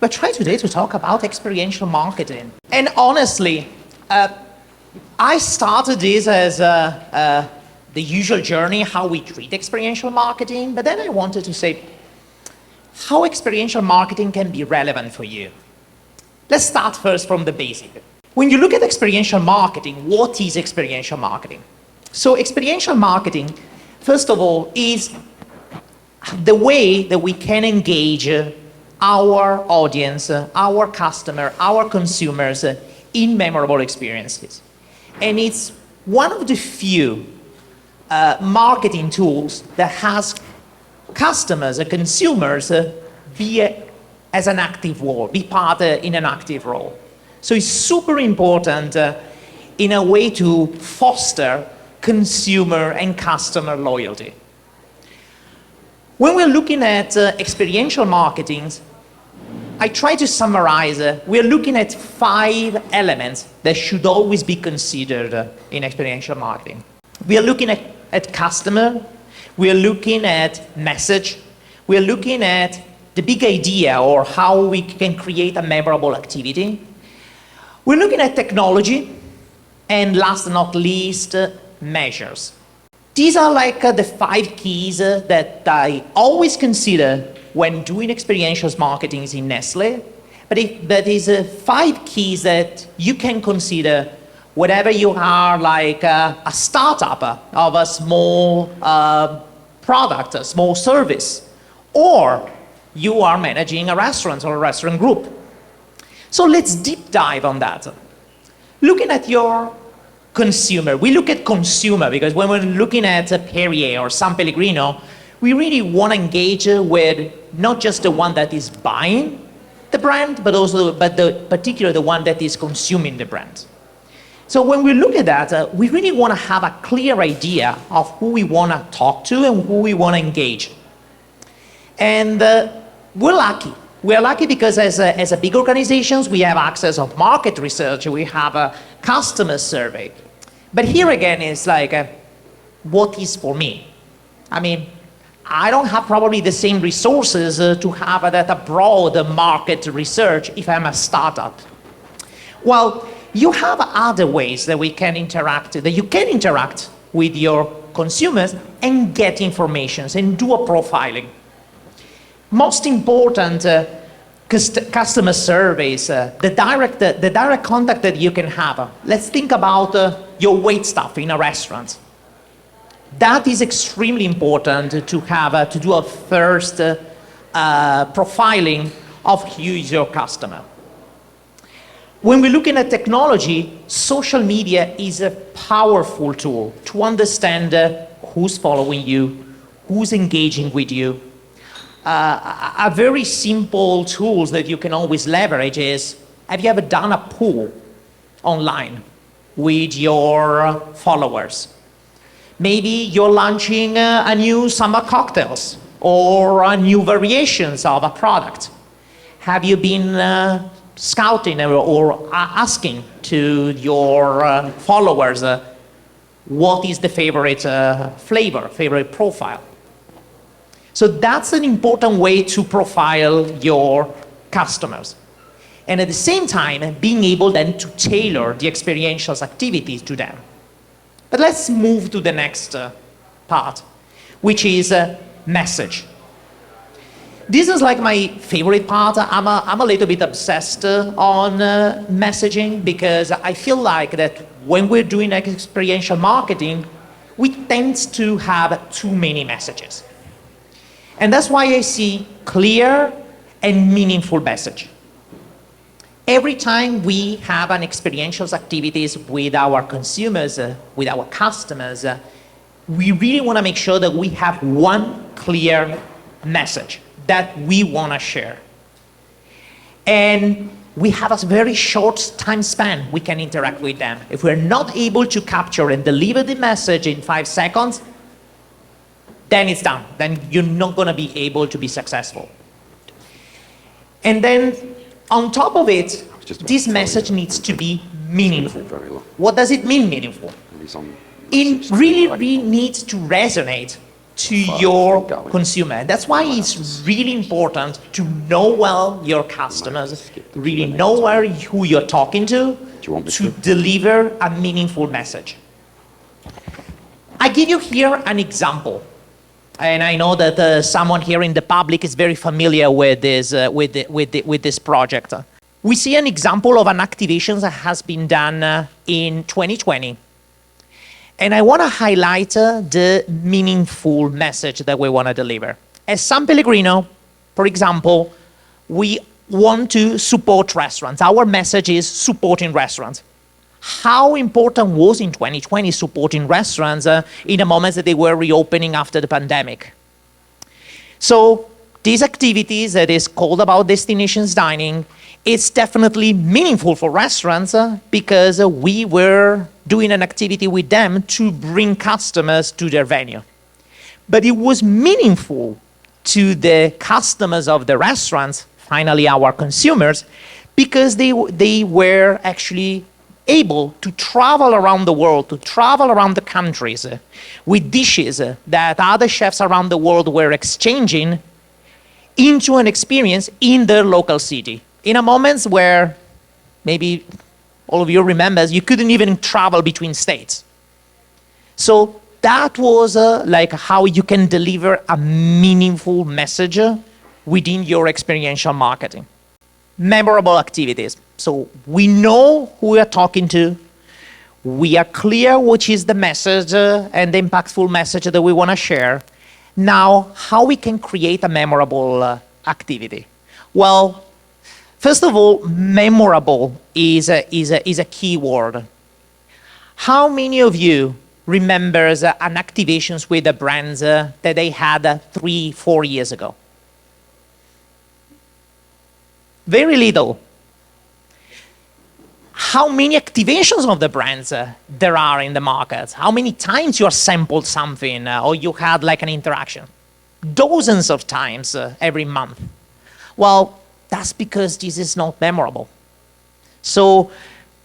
we're trying today to talk about experiential marketing. And honestly, I started this as the usual journey, how we treat experiential marketing, but then I wanted to say how experiential marketing can be relevant for you. Let's start first from the basic. When you look at experiential marketing, what is experiential marketing? So experiential marketing, first of all, is the way that we can engage our audience, our customer, our consumers in memorable experiences. And it's one of the few marketing tools that has customers and consumers be as an active role, be part in an active role. So it's super important in a way to foster consumer and customer loyalty. When we're looking at experiential marketing, I try to summarize, we're looking at 5 elements that should always be considered in experiential marketing. We are looking at customer, we are looking at message, we are looking at the big idea or how we can create a memorable activity. We're looking at technology, and last but not least, measures. These are like the 5 keys that I always consider when doing experiential marketing in Nestle, but that is 5 keys that you can consider whenever you are like a startup of a small product, a small service, or you are managing a restaurant or a restaurant group. So let's deep dive on that. Looking at your consumer, we look at consumer because when we're looking at Perrier or San Pellegrino, we really want to engage with not just the one that is buying the brand, but also particularly the one that is consuming the brand. So when we look at that, we really want to have a clear idea of who we want to talk to and who we want to engage. And we're lucky. We're lucky because as a big organizations, we have access of market research, we have a customer survey. But here again, it's like, what is for me? I mean, I don't have probably the same resources to have that broad market research if I'm a startup. Well, you have other ways that you can interact with your consumers and get information and do a profiling. Most important, customer surveys, the direct contact that you can have. Let's think about your wait staff in a restaurant. That is extremely important to have, to do a first profiling of who is your customer. When we're looking at technology, social media is a powerful tool to understand who's following you, who's engaging with you. A very simple tool that you can always leverage is, have you ever done a poll online with your followers? Maybe you're launching a new summer cocktails or new variations of a product. Have you been scouting or asking to your followers what is the favorite flavor, favorite profile? So that's an important way to profile your customers. And at the same time, being able then to tailor the experiential activities to them. But let's move to the next part, which is message. This is like my favorite part. I'm a little bit obsessed on messaging because I feel like that when we're doing experiential marketing, we tend to have too many messages. And that's why I see clear and meaningful message. Every time we have an experiential activities with our consumers, with our customers, we really want to make sure that we have one clear message that we want to share. And we have a very short time span we can interact with them. If we're not able to capture and deliver the message in 5 seconds, then it's done. Then you're not going to be able to be successful. And then on top of it, this message needs to be meaningful. What does it mean, meaningful? It really needs to resonate to your consumer. That's why it's really important to know well your customers, really know who you're talking to deliver a meaningful message. I give you here an example. And I know that someone here in the public is very familiar with this project. We see an example of an activation that has been done in 2020. And I want to highlight the meaningful message that we want to deliver. As San Pellegrino, for example, we want to support restaurants. Our message is supporting restaurants. How important was in 2020 supporting restaurants in the moments that they were reopening after the pandemic? So these activities that is called about destinations dining, it's definitely meaningful for restaurants because we were doing an activity with them to bring customers to their venue. But it was meaningful to the customers of the restaurants, finally our consumers, because they were actually able to travel around the world, to travel around the countries with dishes that other chefs around the world were exchanging into an experience in their local city. In a moment where maybe all of you remember, you couldn't even travel between states. So that was like how you can deliver a meaningful message within your experiential marketing. Memorable activities. So we know who we are talking to. We are clear which is the message and the impactful message that we want to share. Now, how we can create a memorable activity? Well, first of all, memorable is a key word. How many of you remembers an activations with the brands that they had 3-4 years ago? Very little. How many activations of the brands there are in the market? How many times you sampled something or you had like an interaction? Dozens of times every month. Well, that's because this is not memorable. So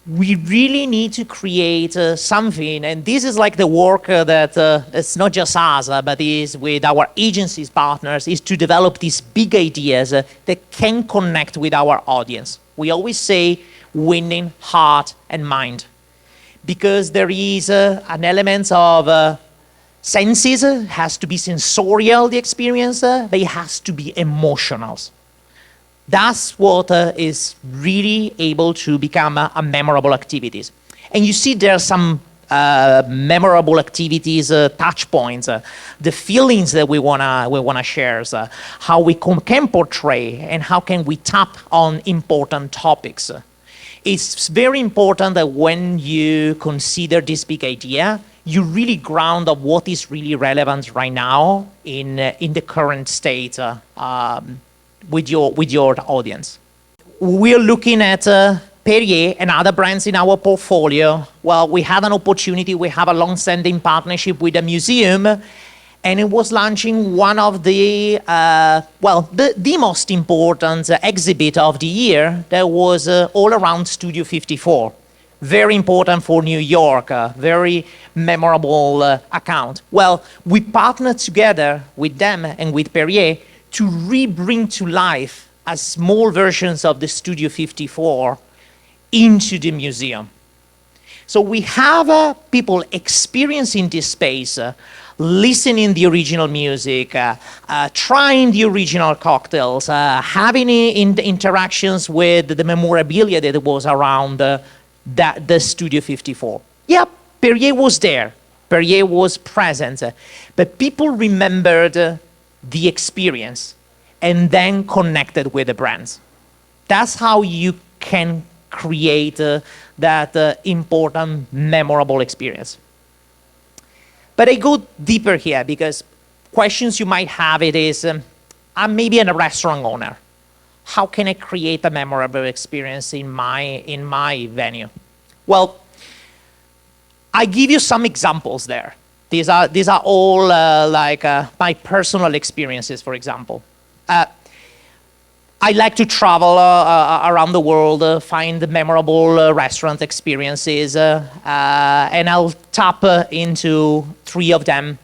we really need to create something, and this is like the work that it's not just us, but is with our agencies partners, is to develop these big ideas that can connect with our audience. We always say winning heart and mind, because there is an element of senses, has to be sensorial, the experience, but it has to be emotional. That's what is really able to become a memorable activities. And you see there are some memorable activities, touch points, the feelings that we wanna share, how we can portray and how can we tap on important topics. It's very important that when you consider this big idea, you really ground of what is really relevant right now in the current state with your audience. We're looking at Perrier and other brands in our portfolio. Well, we had an opportunity, we have a long-standing partnership with a museum, and it was launching one of the most important exhibit of the year that was all around Studio 54. Very important for New York, very memorable account. Well, we partnered together with them and with Perrier to re-bring to life as small versions of the Studio 54 into the museum. So we have people experiencing this space, listening the original music, trying the original cocktails, having interactions with the memorabilia that was around the Studio 54. Yeah, Perrier was there, Perrier was present, but people remembered the experience and then connected with the brands. That's how you can create that important, memorable experience. But I go deeper here because questions you might have it is, I'm maybe a restaurant owner. How can I create a memorable experience in my venue? Well, I give you some examples there. These are all my personal experiences, for example. I like to travel around the world, find memorable restaurant experiences, and I'll tap into 3 of them.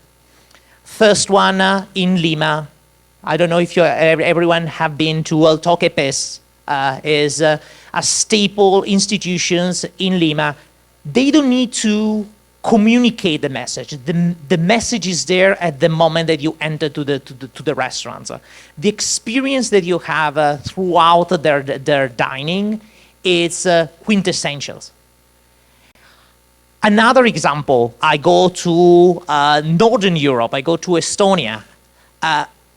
First one in Lima. I don't know if everyone have been to El Toquepes, is a staple institutions in Lima. They don't need to communicate the message. The message is there at the moment that you enter to the restaurants. The experience that you have throughout their dining is quintessential. Another example, I go to Northern Europe, I go to Estonia.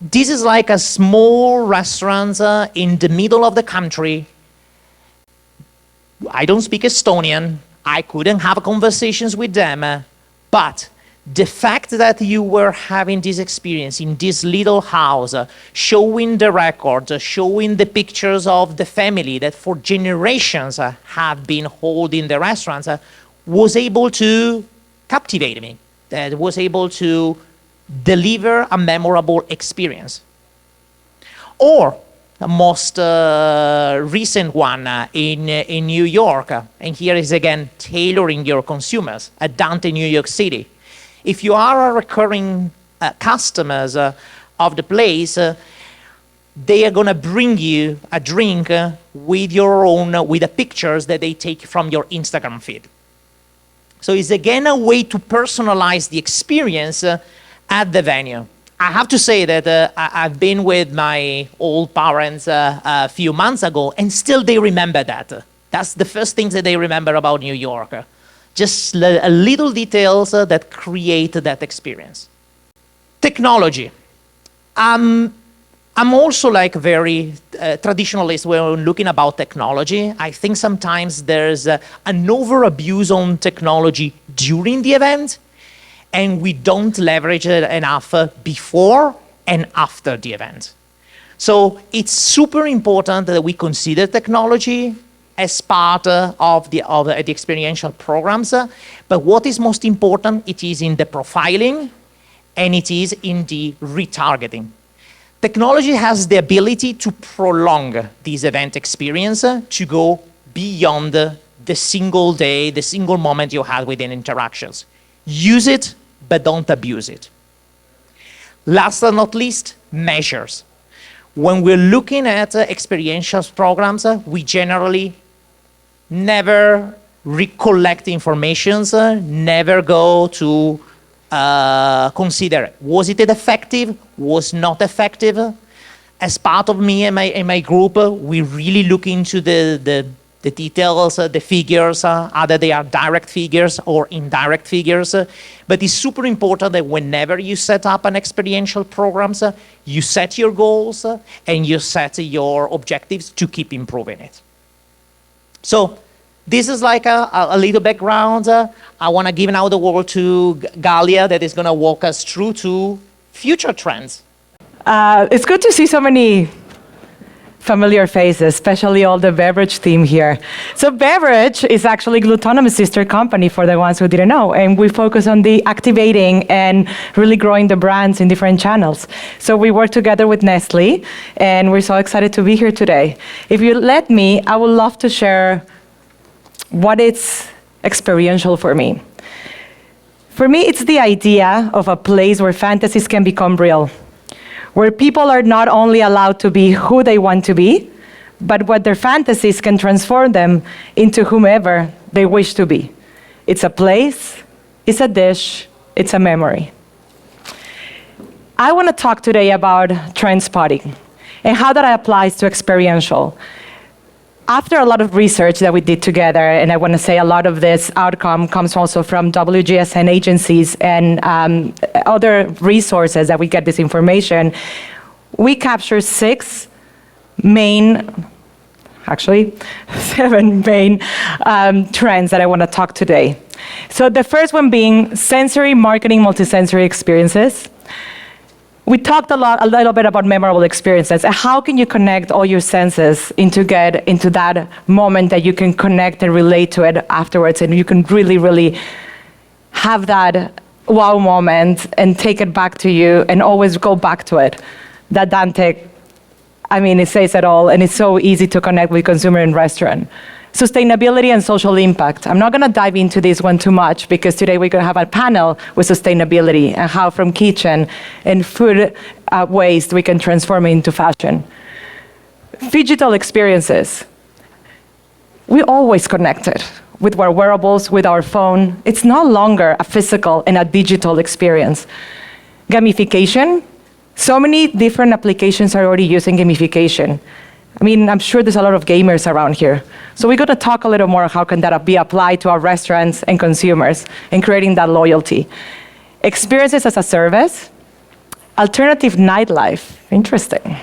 This is like a small restaurant in the middle of the country. I don't speak Estonian. I couldn't have conversations with them. But the fact that you were having this experience in this little house, showing the records, showing the pictures of the family that for generations have been holding the restaurants, was able to captivate me. That was able to deliver a memorable experience. Or the most recent one in New York, and here is again tailoring your consumers, at Dante, New York City. If you are a recurring customers of the place, they are gonna bring you a drink with the pictures that they take from your Instagram feed. So it's again a way to personalize the experience at the venue. I have to say that I've been with my old parents a few months ago, and still they remember that. That's the first things that they remember about New York. Just little details that create that experience. Technology. I'm also like very traditionalist when looking about technology. I think sometimes there's an over-abuse on technology during the event, and we don't leverage it enough before and after the event. So it's super important that we consider technology as part of the experiential programs, but what is most important, it is in the profiling and it is in the retargeting. Technology has the ability to prolong this event experience to go beyond the single day, the single moment you had within interactions. Use it, but don't abuse it. Last but not least, measures. When we're looking at experiential programs, we generally never recollect information, never go to consider, was it effective, was not effective? As part of me and my group, we really look into the details, the figures, either they are direct figures or indirect figures. But it's super important that whenever you set up an experiential programs, you set your goals and you set your objectives to keep improving it. So this is like a little background. I want to give now the word to Galia that is going to walk us through to future trends. It's good to see so many familiar faces, especially all the beverage team here. So Beverage is actually Glutonomy's sister company for the ones who didn't know, and we focus on the activating and really growing the brands in different channels. So we work together with Nestle, and we're so excited to be here today. If you let me, I would love to share what is experiential for me. For me, it's the idea of a place where fantasies can become real, where people are not only allowed to be who they want to be, but what their fantasies can transform them into whomever they wish to be. It's a place, it's a dish, it's a memory. I want to talk today about trend spotting and how that applies to experiential. After a lot of research that we did together, and I want to say a lot of this outcome comes also from WGSN agencies and other resources that we get this information, we capture 7 main trends that I want to talk today. So the first one being sensory marketing, multisensory experiences. We talked a little bit about memorable experiences. How can you connect all your senses get into that moment that you can connect and relate to it afterwards, and you can really, really have that wow moment and take it back to you and always go back to it. That Dante, I mean, it says it all, and it's so easy to connect with consumer and restaurant. Sustainability and social impact. I'm not going to dive into this one too much because today we're going to have a panel with sustainability and how from kitchen and food waste we can transform it into fashion. Digital experiences. We're always connected with our wearables, with our phone. It's no longer a physical and a digital experience. Gamification. So many different applications are already using gamification. I mean, I'm sure there's a lot of gamers around here. So we're going to talk a little more how can that be applied to our restaurants and consumers and creating that loyalty. Experiences as a service. Alternative nightlife. Interesting.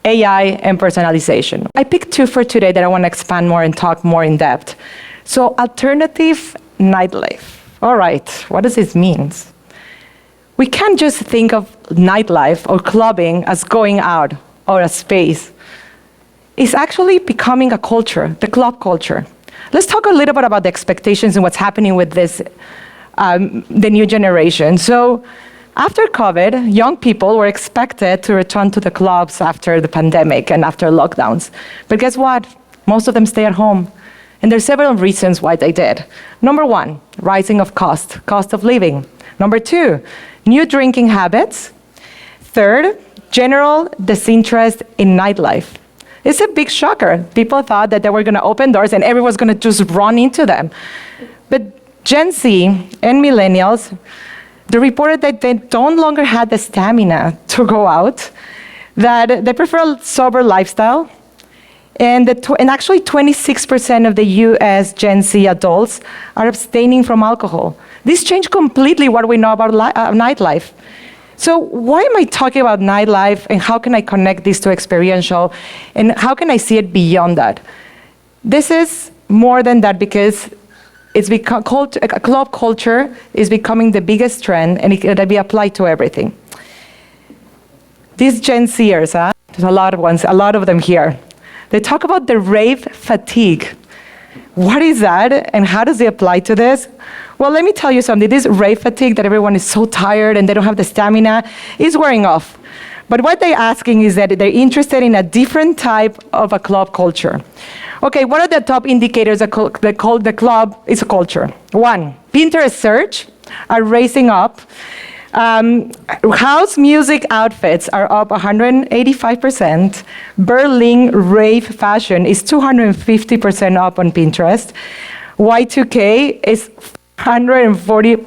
AI and personalization. I picked two for today that I want to expand more and talk more in depth. So alternative nightlife. All right, what does this mean? We can't just think of nightlife or clubbing as going out or a space. It's actually becoming a culture, the club culture. Let's talk a little bit about the expectations and what's happening with this, the new generation. So after COVID, young people were expected to return to the clubs after the pandemic and after lockdowns. But guess what? Most of them stay at home. And there's several reasons why they did. Number one, rising of cost of living. Number two, new drinking habits. Third, general disinterest in nightlife. It's a big shocker. People thought that they were going to open doors and everyone was going to just run into them. But Gen Z and millennials, they reported that they no longer had the stamina to go out, that they prefer a sober lifestyle, and actually 26% of the US Gen Z adults are abstaining from alcohol. This changed completely what we know about nightlife. So why am I talking about nightlife and how can I connect this to experiential and how can I see it beyond that? This is more than that because it's become club culture is becoming the biggest trend and it can be applied to everything. These Gen Zers, there's a lot of them here. They talk about the rave fatigue. What is that and how does it apply to this? Well, let me tell you something. This rave fatigue that everyone is so tired and they don't have the stamina is wearing off. But what they're asking is that they're interested in a different type of a club culture. Okay, what are the top indicators that the club is a culture? One, Pinterest search are raising up. House music outfits are up 185%. Berlin rave fashion is 250% up on Pinterest. Y2K is 440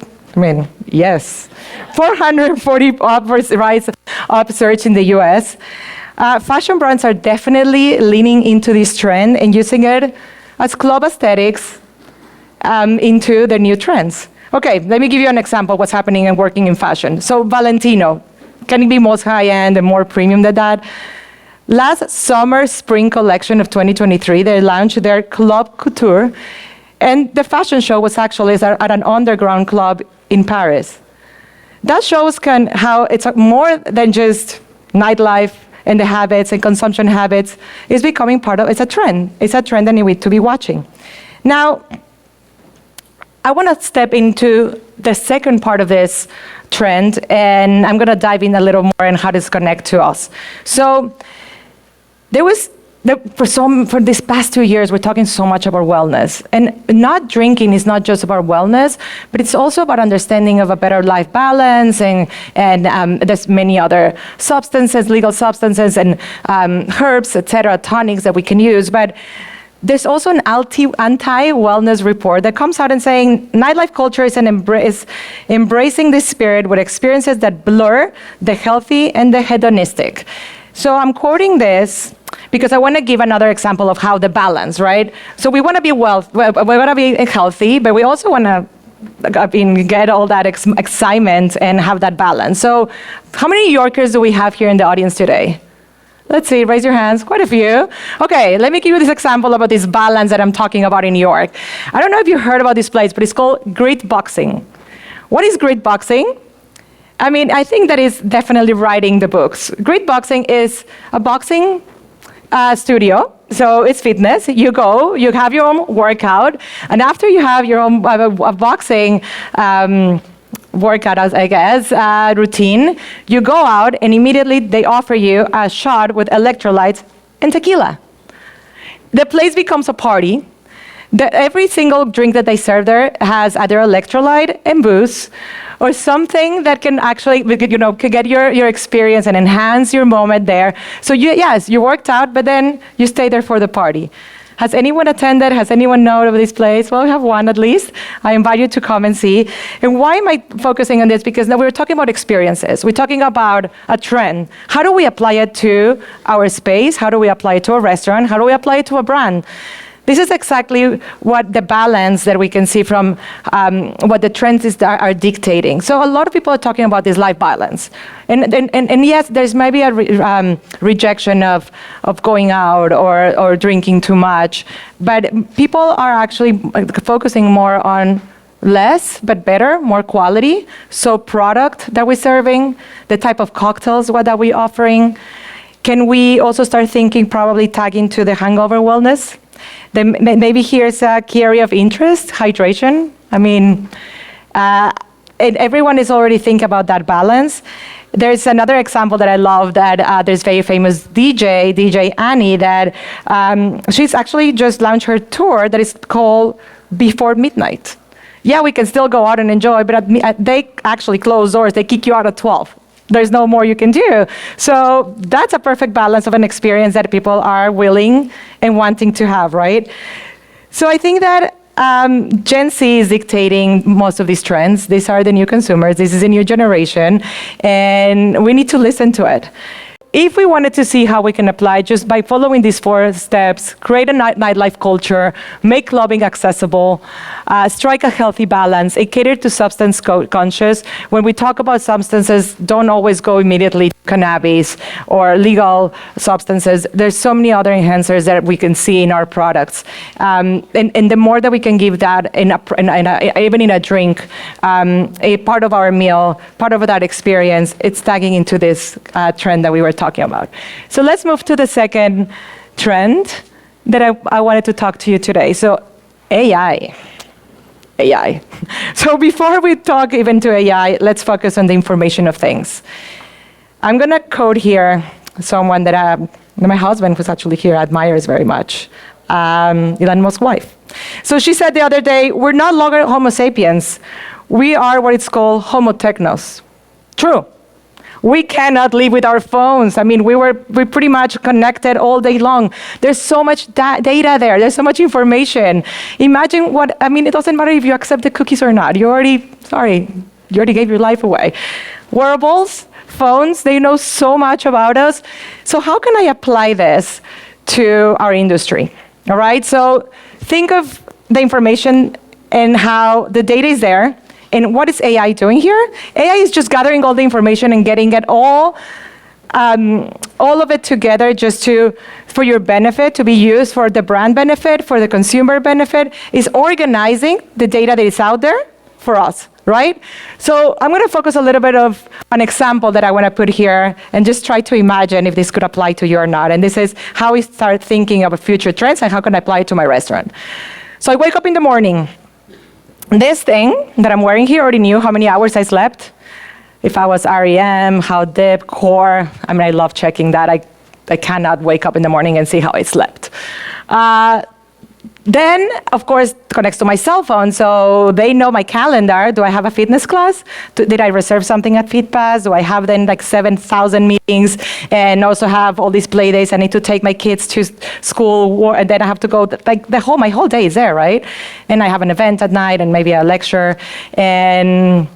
rise up search in the US. Fashion brands are definitely leaning into this trend and using it as club aesthetics into their new trends. Okay, let me give you an example of what's happening and working in fashion. So Valentino, can it be most high-end and more premium than that? Last summer spring collection of 2023, they launched their Club Couture, and the fashion show was actually at an underground club in Paris. That shows how it's more than just nightlife and the habits and consumption habits. It's becoming it's a trend. It's a trend that we need to be watching. Now, I want to step into the second part of this trend, and I'm going to dive in a little more on how this connects to us. So for these past 2 years, we're talking so much about wellness. And not drinking is not just about wellness, but it's also about understanding of a better life balance, and there's many other substances, legal substances, and herbs, etc., tonics that we can use. But there's also an anti-wellness report that comes out and saying nightlife culture is embracing this spirit with experiences that blur the healthy and the hedonistic. So I'm quoting this because I want to give another example of how the balance, right? So we want to be we want to be healthy, but we also want to get all that excitement and have that balance. So how many New Yorkers do we have here in the audience today? Let's see, raise your hands, quite a few. Okay, let me give you this example about this balance that I'm talking about in New York. I don't know if you heard about this place, but it's called Grit Boxing. What is Grit Boxing? I mean, I think that is definitely writing the books. Grit Boxing is a boxing studio, so it's fitness. You go, you have your own workout, and after you have your own boxing workout, I guess, routine, you go out and immediately they offer you a shot with electrolytes and tequila. The place becomes a party. Every single drink that they serve there has either electrolyte and booze, or something that can actually, can get your experience and enhance your moment there. So yes, you worked out, but then you stay there for the party. Has anyone attended? Has anyone known of this place? Well, we have one at least. I invite you to come and see. And why am I focusing on this? Because now we're talking about experiences. We're talking about a trend. How do we apply it to our space? How do we apply it to a restaurant? How do we apply it to a brand? This is exactly what the balance that we can see from what the trends are dictating. So a lot of people are talking about this life balance. And yes, there's maybe a rejection of going out or drinking too much, but people are actually focusing more on less but better, more quality. So product that we're serving, the type of cocktails that we're offering. Can we also start thinking, probably tagging to the hangover wellness? Then maybe here's a key area of interest, hydration. I mean, and everyone is already thinking about that balance. There's another example that I love that there's very famous DJ Annie, that she's actually just launched her tour that is called Before Midnight. Yeah, we can still go out and enjoy, but they actually close doors. They kick you out at 12. There's no more you can do. So that's a perfect balance of an experience that people are willing and wanting to have, right? So I think that Gen Z is dictating most of these trends. These are the new consumers. This is a new generation, and we need to listen to it. If we wanted to see how we can apply, just by following these 4 steps, create a nightlife culture, make clubbing accessible, strike a healthy balance, and cater to substance conscious. When we talk about substances, don't always go immediately to cannabis or legal substances. There's so many other enhancers that we can see in our products. And the more that we can give that, even in a drink, a part of our meal, part of that experience, it's tagging into this trend that we were talking about. So let's move to the second trend that I wanted to talk to you today. So AI. So before we talk even to AI, let's focus on the information of things. I'm going to quote here someone that my husband, who's actually here, admires very much, Elon Musk's wife. So she said the other day, we're no longer Homo sapiens. We are what it's called Homo technos. True. We cannot live with our phones. I mean, we're pretty much connected all day long. There's so much data there. There's so much information. Imagine it doesn't matter if you accept the cookies or not. You already gave your life away. Wearables, phones, they know so much about us. So how can I apply this to our industry? All right, so think of the information and how the data is there. And what is AI doing here? AI is just gathering all the information and getting it all of it together just for your benefit, to be used for the brand benefit, for the consumer benefit, is organizing the data that is out there for us, right? So I'm going to focus a little bit of an example that I want to put here and just try to imagine if this could apply to you or not. And this is how we start thinking about future trends and how can I apply it to my restaurant. So I wake up in the morning. This thing that I'm wearing here already knew how many hours I slept. If I was REM, how deep, core. I mean, I love checking that. I cannot wake up in the morning and see how I slept. Then, of course, it connects to my cell phone, so they know my calendar. Do I have a fitness class? Did I reserve something at FitPass? Do I have then like 7,000 meetings and also have all these play days? I need to take my kids to school, and then I have to go, like my whole day is there, right? And I have an event at night and maybe a lecture. And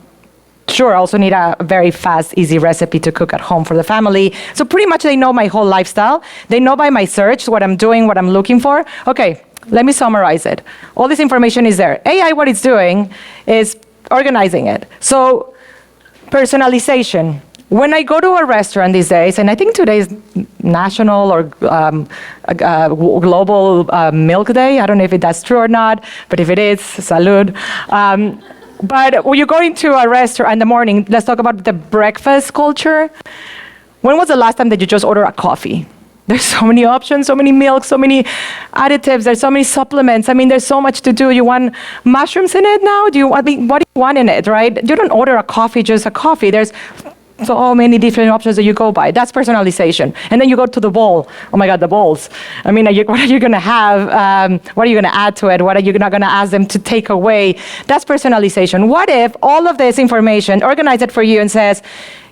sure, I also need a very fast, easy recipe to cook at home for the family. So pretty much they know my whole lifestyle. They know by my search what I'm doing, what I'm looking for. Okay. Let me summarize it. All this information is there. AI, what it's doing is organizing it. So, personalization. When I go to a restaurant these days, and I think today is National or Global Milk Day. I don't know if that's true or not, but if it is, salud. But when you go into a restaurant in the morning, let's talk about the breakfast culture. When was the last time that you just ordered a coffee? There's so many options, so many milks, so many additives, there's so many supplements. I mean, there's so much to do. You want mushrooms in it now? What do you want in it, right? You don't order a coffee, just a coffee. There's so many different options that you go by. That's personalization. And then you go to the bowl. Oh my God, the bowls. I mean, what are you going to have? What are you going to add to it? What are you not going to ask them to take away? That's personalization. What if all of this information organize it for you and says,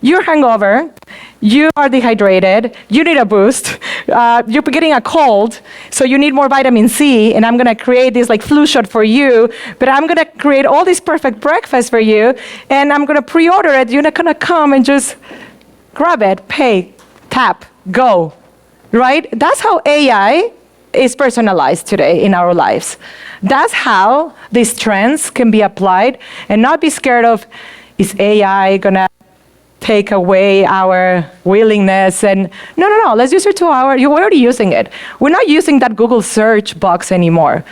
you're hungover, you are dehydrated, you need a boost, you're getting a cold, so you need more vitamin C, and I'm gonna create this like flu shot for you, but I'm gonna create all this perfect breakfast for you, and I'm gonna pre-order it. You're not gonna come and just grab it, pay, tap, go, right? That's how AI is personalized today in our lives. That's how these trends can be applied and not be scared of, is AI gonna take away our willingness? And no, let's use it you're already using it. We're not using that Google search box anymore.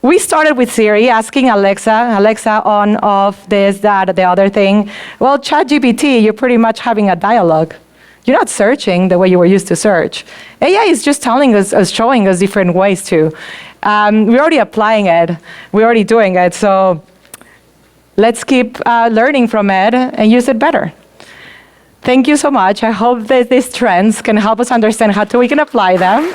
We started with Siri, asking Alexa, on, off, this, that, the other thing. Well, ChatGPT, you're pretty much having a dialogue. You're not searching the way you were used to search. AI is just telling us, showing us different ways to. We're already applying it. We're already doing it. So let's keep learning from it and use it better. Thank you so much. I hope that these trends can help us understand how we can apply them.